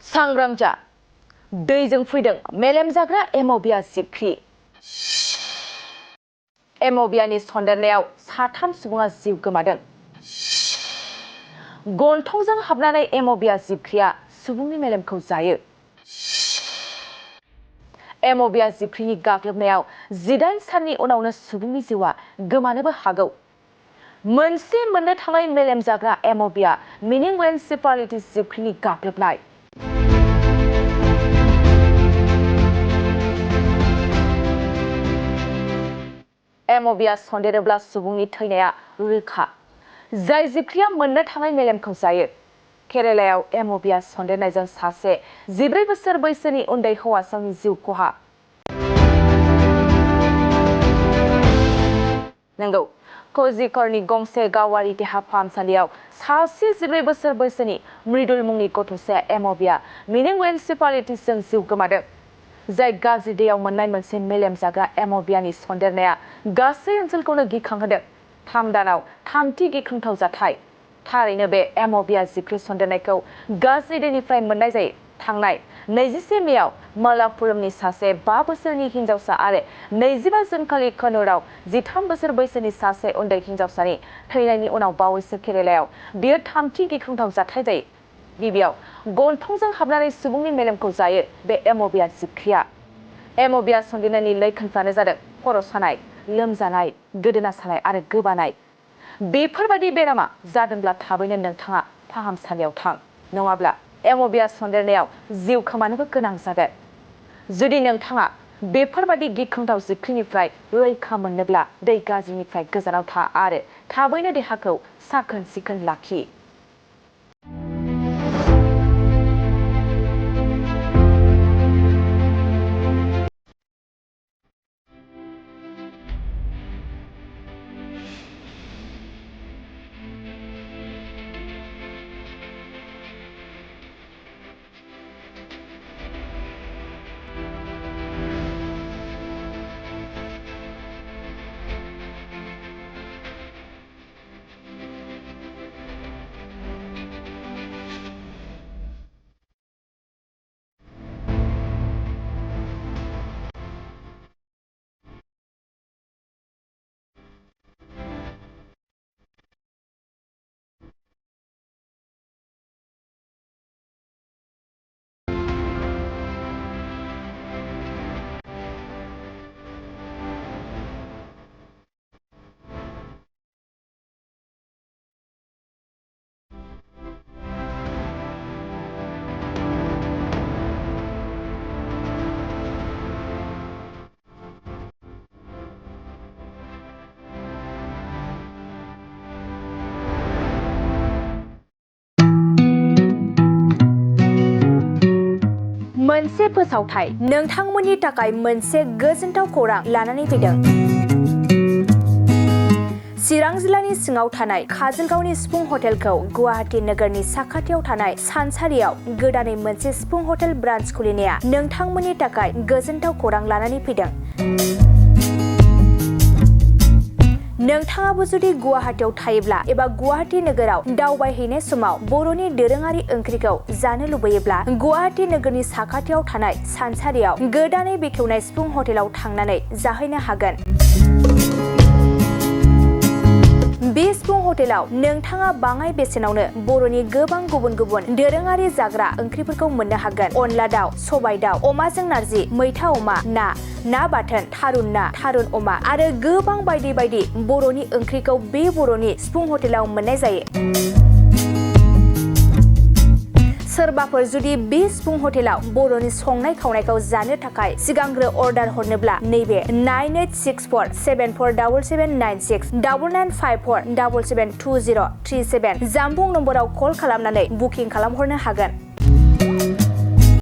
सांग्रां जा दैजों फैदों मेलेम जाग्रा एम'बिया जिबख्रि एम'बियानि सन्देरनायाव साथाम सुबुङा जिउ गोमादों। गन्थंजों हाबनानै एम'बिया जिबख्रिया सुबुंनि मेलेमखौ जायो। एम'बिया जिबख्रिनि गाग्लोबनायाव 18 साननि उनावनो सुबुंनि जिउआ गोमानोबो हागौ। मोनसे मोननो थाङै मेलेम जाग्रा एम'बिया मिनिंवेन्सेफालाइटिस जिबख्रिनि गाग्लोबनाय। एम'बिया सन्देरोब्ला सुबुंनि थैनाया रोखा। जाय जिबख्रिया मोननो थाङै मेलेमखौ जायो। केरेलायाव एम'बिया सन्देरनायजों सासे 14 बोसोर बैसोनि उन्दै हौवासानि जिउ खहा। नंगौ, कोझिक'डनि गंसे गावारि देहा फाहामसालियाव सासे 14 बोसोर बैसोनि मृदुल मुंनि गथ'साया एम'बिया मिनिंवेन्सेफालाइटिसजों जिउ गोमादों। जाय गाज्रि दैयाव मोननाय मोनसे मेलेम जाग्रा एम'बियानि सन्देरनाया गासै ओनसोलखौनो गिखांहोदों। 3 दानाव 3थि गिख्रंथाव जाथाय। थारैनो बे एम'बिया जिबख्रि सन्देरनायखौ गाज्रि दैनिफ्राय मोननाय जायो। थांनाय 21 मेआव मालापुरमनि सासे 5 बोसोरनि हिन्जावसा आरो 25 जुनखालि कन्नूरआव 13 बोसोर बैसोनि सासे उन्दै हिन्जावसानि थैनायनि उनाव बावैसो केरेलायाव बेयो 3थि गिख्रंथाव जाथाय जायो। गिबियाव गन्थंजों हाबनानै सुबुंनि मेलेमखौ जायो बे एम'बिया जिबख्रिया। एम'बिया सन्देरनायनि लैखोनफ्रानो जादों खर' सानाय, लोमजानाय, गोदोना सानाय आरो गोबानाय। बेफोरबादि बेरामा जादोंब्ला थाबैनो नोंथाङा फाहामसालियाव थां, नङाब्ला एम'बिया सन्देरनायाव जिउ खोमानोबो गोनां जागोन। जुदि नोंथाङा बेफोरबादि गिख्रंथाव जिबख्रिनिफ्राय रैखा मोननोब्ला दै गाज्रिनिफ्राय गोजानाव था आरो थाबैनो देहाखौ साखोन-सिखोन लाखि। मोनसे फोसावथाय नोंथांमोननि थाखाय मोनसे गोजोनथाव खौरां लानानै फैदों। चिरां जिल्लानि सिङाव थानाय काजलगावनि सिफुं हटेलखौ गुवाहाटी नोगोरनि साखाथियाव थानाय सानसारियाव गोदानै मोनसे सिफुं हटेल ब्रान्च खुलिनाया नोंथांमोननि थाखाय गोजोनथाव खौरां लानानै फैदों। नोंथाङाबो जुदि गुवाहाटीयाव थायोब्ला एबा गुवाहाटी नोगोराव दावबायहैनाय समाव बर'नि दोरोङारि ओंख्रिखौ जानो लुबैयोब्ला गुवाहाटी नोगोरनि साखाथियाव थानाय सानसारियाव गोदानै बेखेवनाय सिफुं हटेलाव थांनानै जाहैनो हागोन। बे सिफुं हटेलाव नोंथाङा बाङाय बेसेनावनो बर'नि गोबां गुबुन गुबुन दोरोङारि जाग्रा ओंख्रिफोरखौ मोननो हागोन। अनला दाउ, सबाय दाउ, अमाजों नारजि, मैथा अमा, ना बाथोन, थारुन ना, थारुन अमा आरो गोबां बायदि बायदि बर'नि ओंख्रिखौ बे बर'नि सिफुं हटेलाव मोननाय जायो। सोरबाफोर जुदि बे सिफुं हटेलाव बर'नि संनाय खावनायखौ जानो थाखाय सिगांग्रो अर्डार हरनोब्ला नैबे 9864747796 9954772037 जामबुं नम्बराव कल खालामनानै बुकिं खालामहरनो हागोन।